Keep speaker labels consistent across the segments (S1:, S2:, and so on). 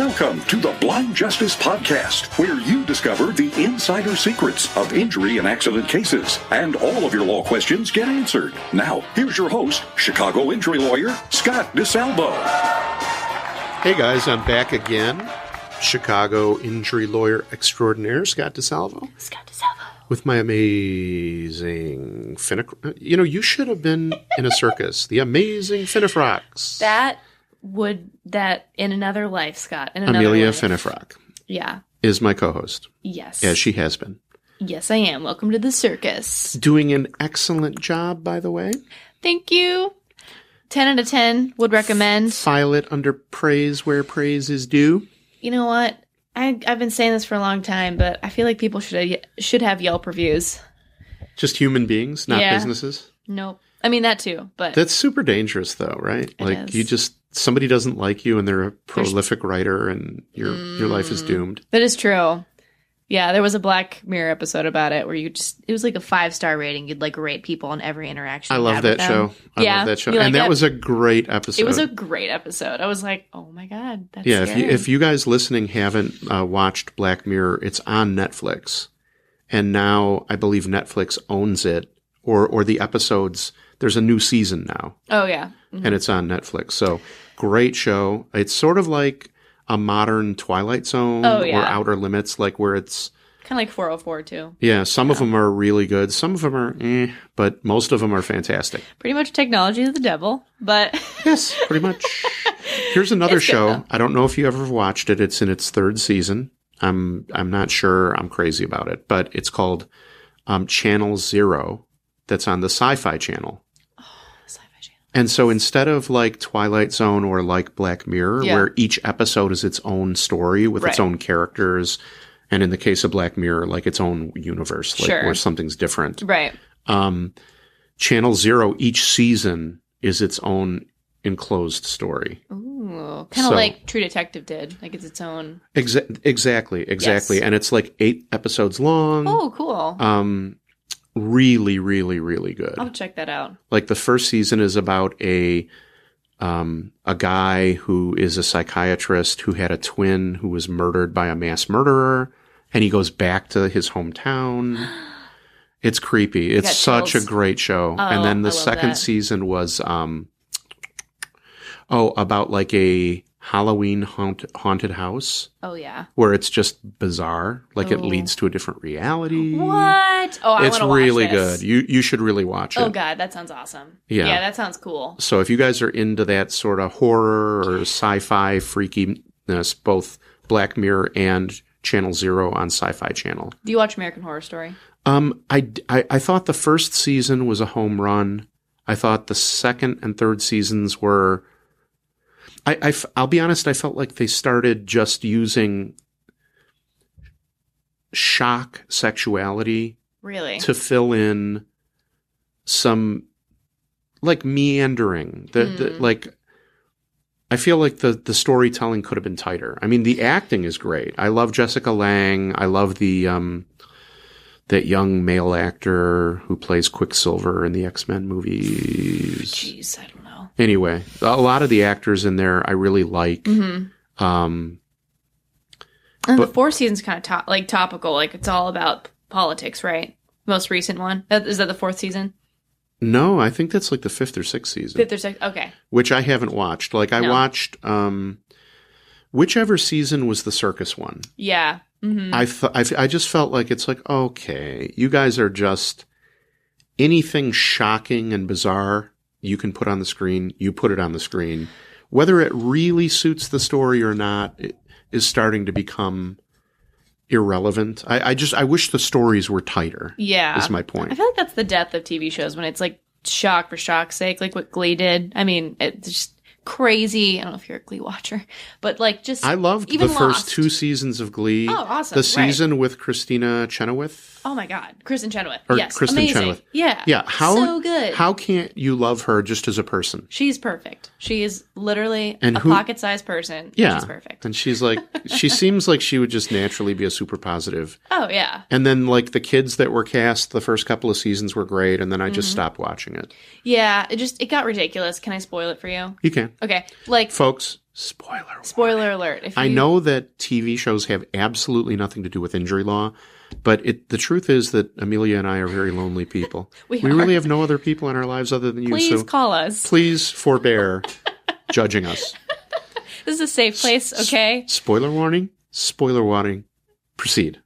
S1: Welcome to the Blind Justice Podcast, where you discover the insider secrets of injury and accident cases, and all of your law questions get answered. Now, here's your host, Chicago injury lawyer, Scott DeSalvo.
S2: Hey guys, I'm back again. Chicago injury lawyer extraordinaire, Scott DeSalvo. With my amazing you should have been in a circus. The amazing Finnefrocks.
S3: That in another life, Scott. In another
S2: Amelia
S3: life.
S2: Finnefrock.
S3: Yeah.
S2: Is my co-host.
S3: Yes.
S2: As she has been.
S3: Yes, I am. Welcome to the circus.
S2: Doing an excellent job, by the way.
S3: Thank you. 10 out of 10 would recommend.
S2: File it under praise where praise is due.
S3: You know what? I've been saying this for a long time, but I feel like people should have Yelp reviews.
S2: Just human beings, not businesses?
S3: Nope. I mean, that too, but...
S2: That's super dangerous, though, right?
S3: It is.
S2: Somebody doesn't like you and they're a prolific writer and your life is doomed.
S3: That is true. Yeah, there was a Black Mirror episode about it where it was like a 5-star rating. You'd like rate people on every interaction.
S2: I love that show. I love that show. And that was a great episode.
S3: It was a great episode. I was like, oh my God, that's scary.
S2: If you guys listening haven't watched Black Mirror, it's on Netflix. And now I believe Netflix owns it or the episodes. There's a new season now.
S3: Oh, yeah. Mm-hmm.
S2: And it's on Netflix. So great show. It's sort of like a modern Twilight Zone or Outer Limits, like where it's
S3: kind of like 404 too.
S2: Yeah, some of them are really good. Some of them are but most of them are fantastic.
S3: Pretty much technology is the devil, but
S2: yes, pretty much. Here's another show. I don't know if you ever watched it. It's in its 3rd season. I'm not sure I'm crazy about it, but it's called Channel Zero. That's on the Sci-Fi Channel. And so instead of like Twilight Zone or like Black Mirror, where each episode is its own story with its own characters, and in the case of Black Mirror, like its own universe, like where something's different.
S3: Right.
S2: Channel Zero, each season is its own enclosed story.
S3: Ooh, kind of like True Detective did. Like it's its own.
S2: Exactly. Yes. And it's like 8 episodes long.
S3: Oh, cool.
S2: Really, really, really good.
S3: I'll check that out.
S2: Like the first season is about a guy who is a psychiatrist who had a twin who was murdered by a mass murderer, and he goes back to his hometown. It's creepy. It's such a great show. And then the second season was about like a Halloween haunted house. Oh, yeah. Where it's just bizarre. Like it leads to a different reality.
S3: What? Oh, I want to watch this. It's really good.
S2: You should really watch it.
S3: Oh, God. That sounds awesome. Yeah, that sounds cool.
S2: So if you guys are into that sort of horror or sci-fi freakiness, both Black Mirror and Channel Zero on Sci-Fi Channel.
S3: Do you watch American Horror Story?
S2: I thought the first season was a home run. I thought the second and third seasons were... I'll be honest, I felt like they started just using shock sexuality to fill in some like meandering. I feel like the storytelling could have been tighter. I mean, the acting is great. I love Jessica Lange. I love the that young male actor who plays Quicksilver in the X-Men movies.
S3: Jeez, I don't know.
S2: Anyway, a lot of the actors in there I really like.
S3: Mm-hmm. And the 4th season's kind of topical. Like it's all about politics, right? Most recent one. Is that the 4th season?
S2: No, I think that's like the 5th or 6th season.
S3: 5th or 6th, okay.
S2: Which I haven't watched. Like I watched whichever season was the circus one.
S3: Yeah. Mm-hmm.
S2: I just felt like it's like, okay, you guys are just anything shocking and bizarre you can put on the screen, you put it on the screen. Whether it really suits the story or not, it is starting to become irrelevant. I wish the stories were tighter. Yeah. Is my point.
S3: I feel like that's the death of TV shows when it's like shock for shock's sake, like what Glee did. I mean, it's just crazy. I don't know if you're a Glee watcher, but like just
S2: I loved the first 2 seasons of Glee.
S3: Oh, awesome.
S2: The season with Christina Chenoweth.
S3: Oh my God, Kristen Chenoweth.
S2: Or
S3: yes,
S2: Kristen
S3: amazing.
S2: Chenoweth.
S3: Yeah,
S2: yeah.
S3: So good.
S2: How can't you love her just as a person?
S3: She's perfect. She is literally a pocket-sized person.
S2: Yeah,
S3: she's perfect.
S2: And she's like, she seems like she would just naturally be a super positive.
S3: Oh yeah.
S2: And then like the kids that were cast, the first couple of seasons were great, and then I just stopped watching it.
S3: Yeah, it got ridiculous. Can I spoil it for you?
S2: You can.
S3: Okay, like
S2: folks.
S3: Spoiler alert.
S2: I know that TV shows have absolutely nothing to do with injury law, but the truth is that Amelia and I are very lonely people. We really have no other people in our lives other than you.
S3: Please call us.
S2: Please forbear judging us.
S3: This is a safe place, okay?
S2: Spoiler warning. Spoiler warning. Proceed.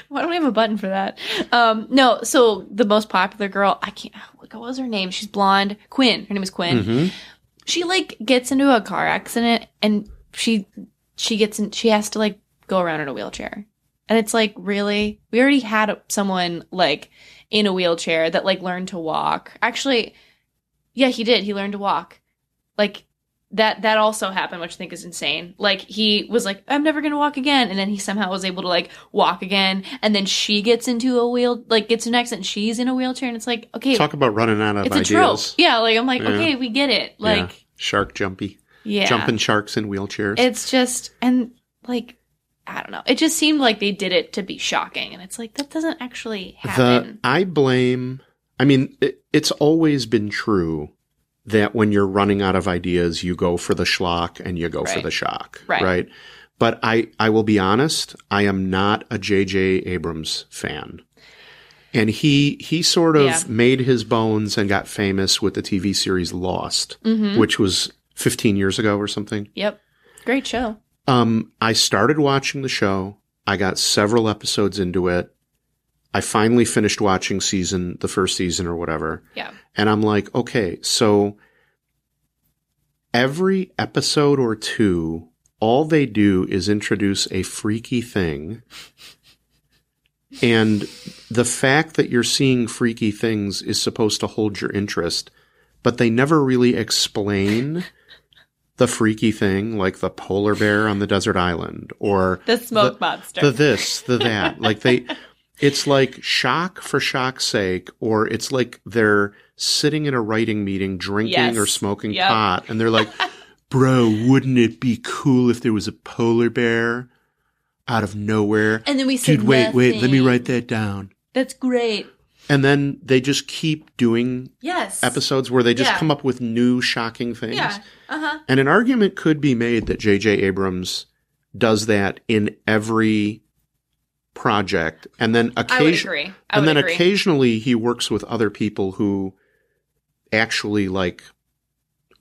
S3: Why don't we have a button for that? No, so the most popular girl, what was her name? She's blonde. Quinn. Her name is Quinn.
S2: Mm-hmm.
S3: She gets into a car accident and she has to go around in a wheelchair. And it's like, really? We already had someone in a wheelchair that learned to walk. Actually, yeah, he did. He learned to walk. That also happened, which I think is insane. He was I'm never going to walk again. And then he somehow was able to walk again. And then she gets into gets in an accident and she's in a wheelchair. And it's okay.
S2: Talk about running out of ideas.
S3: It's a trope. Yeah. I'm okay, we get it.
S2: Yeah. Shark jumpy.
S3: Yeah.
S2: Jumping sharks in wheelchairs.
S3: It's just, and I don't know. It just seemed like they did it to be shocking. And it's that doesn't actually happen.
S2: It's always been true that when you're running out of ideas, you go for the schlock and you go for the shock. Right. But I will be honest, I am not a J.J. Abrams fan. And he sort of made his bones and got famous with the TV series Lost, which was 15 years ago or something.
S3: Yep. Great show.
S2: I started watching the show. I got several episodes into it. I finally finished watching the first season or whatever.
S3: Yeah.
S2: And I'm like, okay, so every episode or two, all they do is introduce a freaky thing. And the fact that you're seeing freaky things is supposed to hold your interest, but they never really explain the freaky thing, like the polar bear on the desert island or
S3: the smoke monster,
S2: the this, the that. It's shock for shock's sake, or it's they're sitting in a writing meeting, drinking or smoking pot, and they're like, bro, wouldn't it be cool if there was a polar bear out of nowhere?
S3: And then we said,
S2: dude, wait, let me write that down.
S3: That's great.
S2: And then they just keep doing episodes where they just come up with new shocking things.
S3: Yeah. Uh-huh.
S2: And an argument could be made that J.J. Abrams does that in every project. And then occasionally he works with other people who actually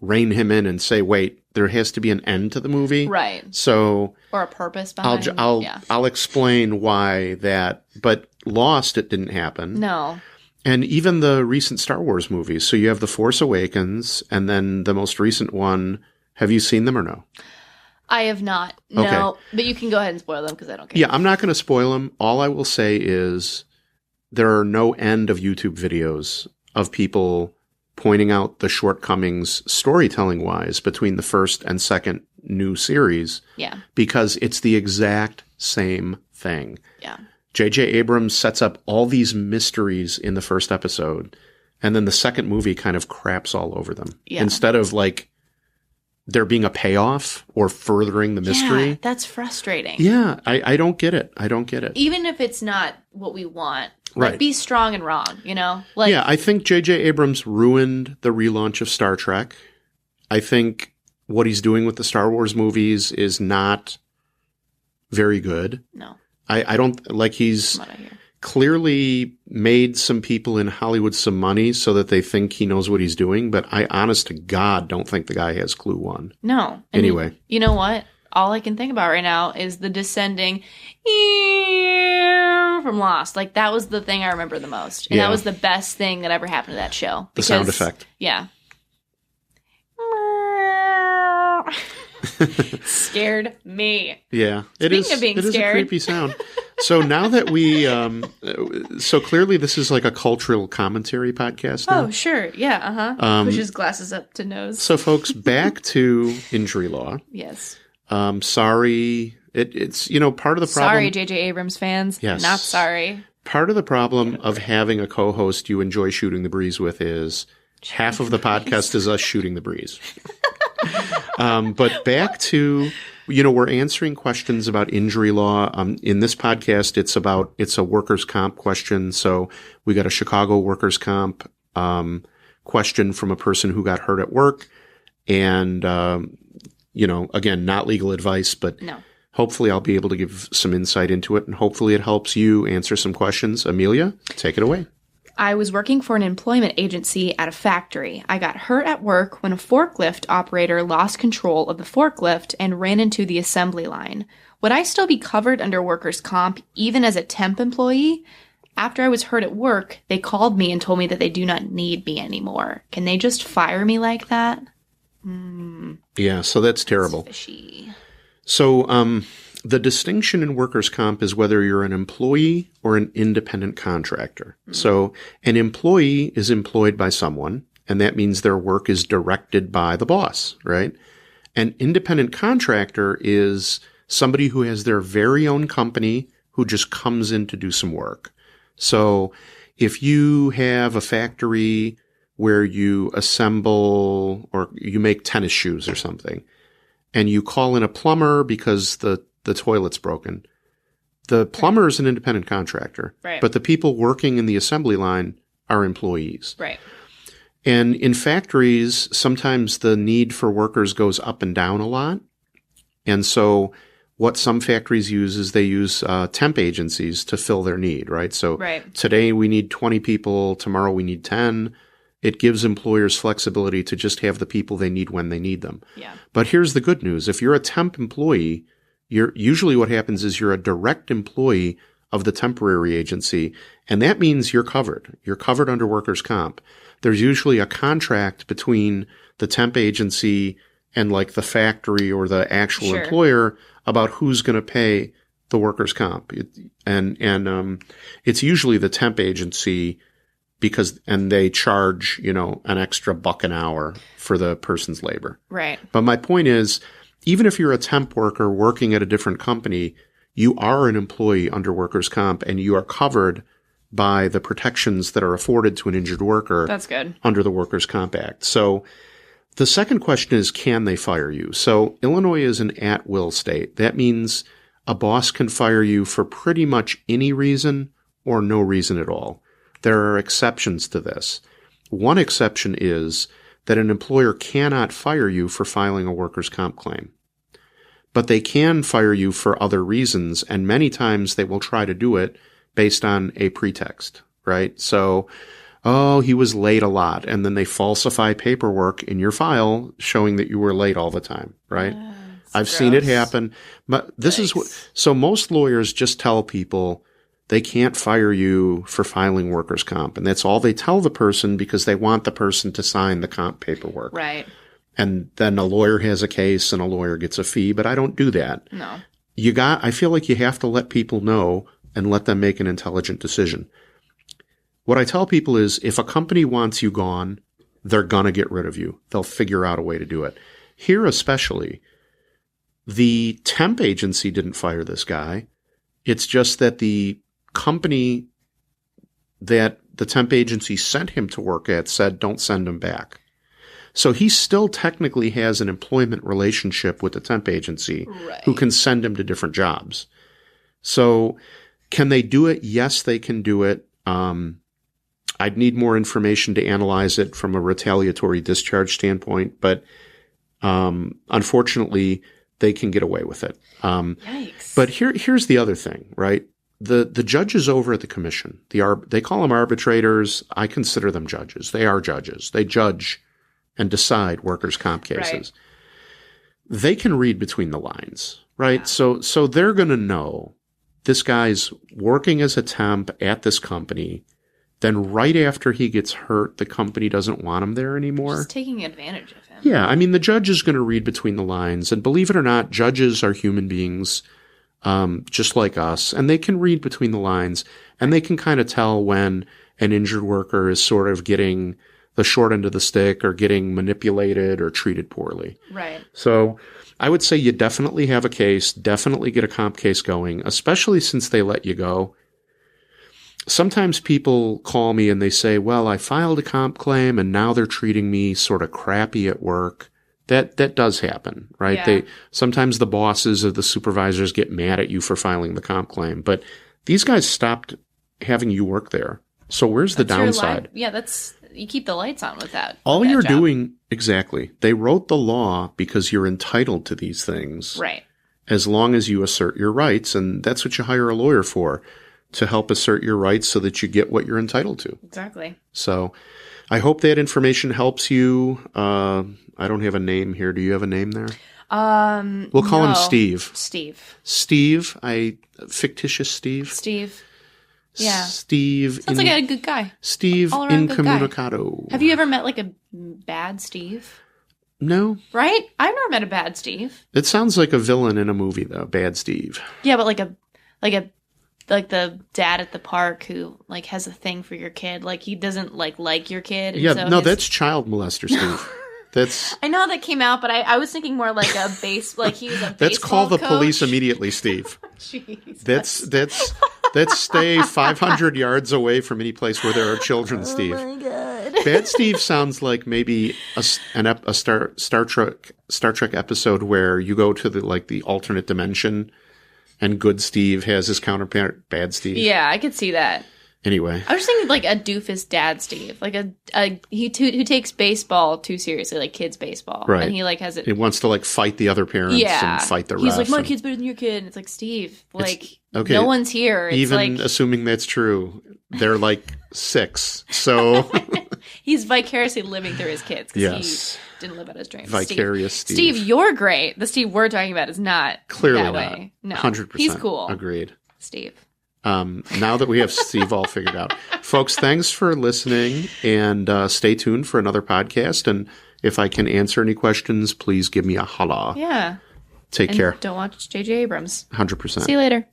S2: rein him in and say, wait, there has to be an end to the movie.
S3: Right.
S2: So
S3: or a purpose behind it.
S2: I'll explain why that, but Lost, it didn't happen.
S3: No.
S2: And even the recent Star Wars movies. So you have The Force Awakens and then the most recent one. Have you seen them or no?
S3: I have not. No. Okay. But you can go ahead and spoil them because I don't care.
S2: Yeah, I'm not going to spoil them. All I will say is there are no end of YouTube videos of people pointing out the shortcomings storytelling-wise between the first and second new series.
S3: Yeah. Because
S2: it's the exact same thing.
S3: Yeah.
S2: J.J. Abrams sets up all these mysteries in the first episode, and then the second movie kind of craps all over them. Yeah. Instead of there being a payoff or furthering the mystery.
S3: Yeah, that's frustrating.
S2: Yeah, I don't get it.
S3: Even if it's not what we want.
S2: Right.
S3: Be strong and wrong, you know?
S2: Yeah, I think J.J. Abrams ruined the relaunch of Star Trek. I think what he's doing with the Star Wars movies is not very good.
S3: No.
S2: I don't he's clearly made some people in Hollywood some money so that they think he knows what he's doing, but I honest to God don't think the guy has clue one.
S3: No.
S2: Anyway.
S3: You know what? All I can think about right now is the descending from Lost. That was the thing I remember the most. And that was the best thing that ever happened to that show.
S2: The sound effect.
S3: Yeah. Scared me.
S2: Yeah.
S3: Speaking of being scared.
S2: It is a creepy sound. So now that we, so clearly this is a cultural commentary podcast now.
S3: Oh, sure. Yeah. Uh-huh. Pushes glasses up to nose.
S2: So folks, back to injury law.
S3: Yes.
S2: Sorry. It's, part of the problem.
S3: Sorry, J.J. Abrams fans.
S2: Yes.
S3: Not sorry.
S2: Part of the problem of having a co-host you enjoy shooting the breeze with is half of the podcast is us shooting the breeze. But back to, we're answering questions about injury law. In this podcast, it's a workers' comp question. So we got a Chicago workers' comp question from a person who got hurt at work. And again, not legal advice, but
S3: No.
S2: hopefully I'll be able to give some insight into it, and hopefully it helps you answer some questions. Amelia, take it away.
S3: I was working for an employment agency at a factory. I got hurt at work when a forklift operator lost control of the forklift and ran into the assembly line. Would I still be covered under workers' comp even as a temp employee? After I was hurt at work, they called me and told me that they do not need me anymore. Can they just fire me like that?
S2: Yeah, so that's terrible.
S3: Fishy.
S2: So the distinction in workers' comp is whether you're an employee or an independent contractor. So an employee is employed by someone, and that means their work is directed by the boss, right? An independent contractor is somebody who has their very own company who just comes in to do some work. So if you have a factory where you assemble or you make tennis shoes or something, and you call in a plumber because the toilet's broken, the plumber is an independent contractor,
S3: Right.
S2: but the people working in the assembly line are employees.
S3: Right.
S2: And in factories, sometimes the need for workers goes up and down a lot. And so what some factories use is they use temp agencies to fill their need, right? So
S3: Right.
S2: today we need 20 people, tomorrow we need 10. It gives employers flexibility to just have the people they need when they need them.
S3: Yeah.
S2: But here's the good news. If you're a temp employee, usually what happens is you're a direct employee of the temporary agency, and that means you're covered. You're covered under workers' comp. There's usually a contract between the temp agency and like the factory or the actual
S3: Sure.
S2: employer about who's going to pay the workers' comp. It's usually the temp agency and they charge, an extra $1 an hour for the person's labor.
S3: Right.
S2: But my point is, even if you're a temp worker working at a different company, you are an employee under workers' comp, and you are covered by the protections that are afforded to an injured worker.
S3: That's good.
S2: Under the Workers' Comp Act. So the second question is, can they fire you? So Illinois is an at-will state. That means a boss can fire you for pretty much any reason or no reason at all. There are exceptions to this. One exception is that an employer cannot fire you for filing a workers' comp claim. But they can fire you for other reasons, and many times they will try to do it based on a pretext, right? So, he was late a lot, and then they falsify paperwork in your file showing that you were late all the time, right? I've seen it happen. But this is so most lawyers just tell people they can't fire you for filing workers' comp. And that's all they tell the person because they want the person to sign the comp paperwork.
S3: Right.
S2: And then a lawyer has a case and a lawyer gets a fee, but I don't do that.
S3: No.
S2: I feel like you have to let people know and let them make an intelligent decision. What I tell people is if a company wants you gone, they're going to get rid of you. They'll figure out a way to do it. Here especially, the temp agency didn't fire this guy. It's just that the company that the temp agency sent him to work at said, don't send him back. So he still technically has an employment relationship with the temp agency who can send him to different jobs. So can they do it? Yes, they can do it. I'd need more information to analyze it from a retaliatory discharge standpoint, but unfortunately, they can get away with it.
S3: Yikes.
S2: But here's the other thing, right? The judges over at the commission, they call them arbitrators. I consider them judges. They are judges. They judge and decide workers' comp cases.
S3: Right.
S2: They can read between the lines, right? Yeah. So they're going to know this guy's working as a temp at this company. Then right after he gets hurt, the company doesn't want him there anymore.
S3: Just taking advantage of him.
S2: Yeah. I mean, the judge is going to read between the lines. And believe it or not, judges are human beings, just like us. And they can read between the lines. And they can kind of tell when an injured worker is sort of getting the short end of the stick or getting manipulated or treated poorly.
S3: Right.
S2: So I would say you definitely have a case, definitely get a comp case going, especially since they let you go. Sometimes people call me and they say, well, I filed a comp claim and now they're treating me sort of crappy at work. That does happen, right?
S3: Yeah.
S2: Sometimes the bosses or the supervisors get mad at you for filing the comp claim, but these guys stopped having you work there So where's the downside?
S3: You keep the lights on with that.
S2: All
S3: with that
S2: you're
S3: job.
S2: doing, exactly. They wrote the law because you're entitled to these things.
S3: Right.
S2: As long as you assert your rights, and that's what you hire a lawyer for, to help assert your rights so that you get what you're entitled to.
S3: Exactly.
S2: So I hope that information helps you. I don't have a name here. Do you have a name there? We'll call him Steve. Steve. Fictitious Steve.
S3: Steve. Yeah.
S2: Steve.
S3: Sounds like a good guy.
S2: Steve Incommunicado.
S3: Have you ever met like a bad Steve?
S2: No.
S3: Right? I've never met a bad Steve.
S2: It sounds like a villain in a movie, though. Bad Steve.
S3: Yeah, but like the dad at the park who like has a thing for your kid. Like he doesn't like your kid. And
S2: Yeah,
S3: so
S2: that's child molester Steve. That's.
S3: I know that came out, but I was thinking more like a base. Like he was a.
S2: Let's call the
S3: coach.
S2: police immediately, Steve.
S3: Jesus.
S2: Let's stay 500 yards away from any place where there are children, Steve.
S3: Oh my god.
S2: Bad Steve sounds like maybe a Star Trek episode where you go to the alternate dimension, and good Steve has his counterpart, Bad Steve.
S3: Yeah, I could see that.
S2: Anyway,
S3: I was just thinking like a doofus dad Steve, like who takes baseball too seriously, like kids baseball,
S2: right?
S3: And he like has it.
S2: He wants to like fight the other parents and fight the ref.
S3: He's like, my kid's better than your kid. And it's like, Steve, like
S2: okay,
S3: no one's here. It's
S2: even
S3: like,
S2: assuming that's true, they're like 6, so
S3: he's vicariously living through his kids because
S2: yes.
S3: he didn't live out his dreams.
S2: Vicarious Steve.
S3: Steve, you're great. The Steve we're talking about is not
S2: clearly
S3: that
S2: not.
S3: way. No,
S2: 100%.
S3: He's cool.
S2: Agreed.
S3: Steve.
S2: Now that we have Steve all figured out. Folks, thanks for listening, and stay tuned for another podcast. And if I can answer any questions, please give me a holla.
S3: Yeah.
S2: Take care.
S3: Don't watch J.J. Abrams.
S2: 100%.
S3: See you later.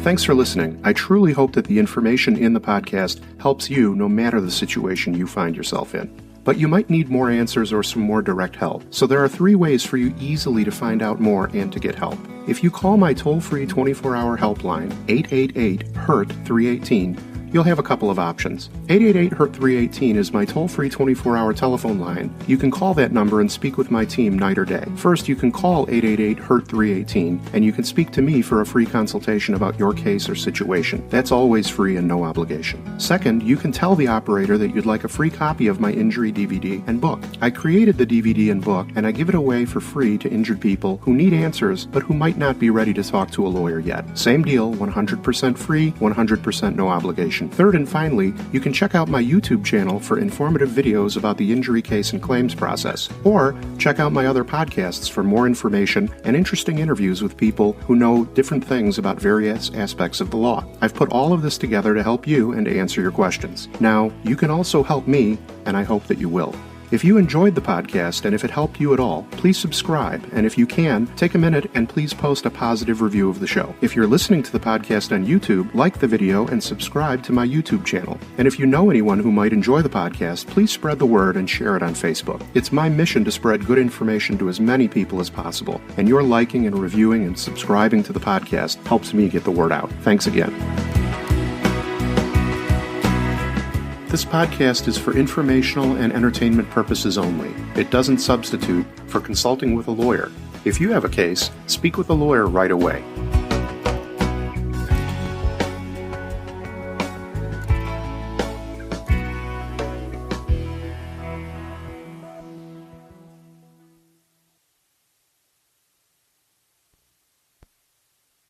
S2: Thanks for listening. I truly hope that the information in the podcast helps you no matter the situation you find yourself in. But you might need more answers or some more direct help. So there are 3 ways for you easily to find out more and to get help. If you call my toll-free 24-hour helpline, 888-HURT-318, you'll have a couple of options. 888-HURT-318 is my toll-free 24-hour telephone line. You can call that number and speak with my team night or day. First, you can call 888-HURT-318, and you can speak to me for a free consultation about your case or situation. That's always free and no obligation. Second, you can tell the operator that you'd like a free copy of my injury DVD and book. I created the DVD and book, and I give it away for free to injured people who need answers, but who might not be ready to talk to a lawyer yet. Same deal, 100% free, 100% no obligation. Third and finally, you can check out my YouTube channel for informative videos about the injury case and claims process, or check out my other podcasts for more information and interesting interviews with people who know different things about various aspects of the law. I've put all of this together to help you and to answer your questions. Now, you can also help me, and I hope that you will. If you enjoyed the podcast and if it helped you at all, please subscribe, and if you can, take a minute and please post a positive review of the show. If you're listening to the podcast on YouTube, like the video and subscribe to my YouTube channel. And if you know anyone who might enjoy the podcast, please spread the word and share it on Facebook. It's my mission to spread good information to as many people as possible, and your liking and reviewing and subscribing to the podcast helps me get the word out. Thanks again. This podcast is for informational and entertainment purposes only. It doesn't substitute for consulting with a lawyer. If you have a case, speak with a lawyer right away.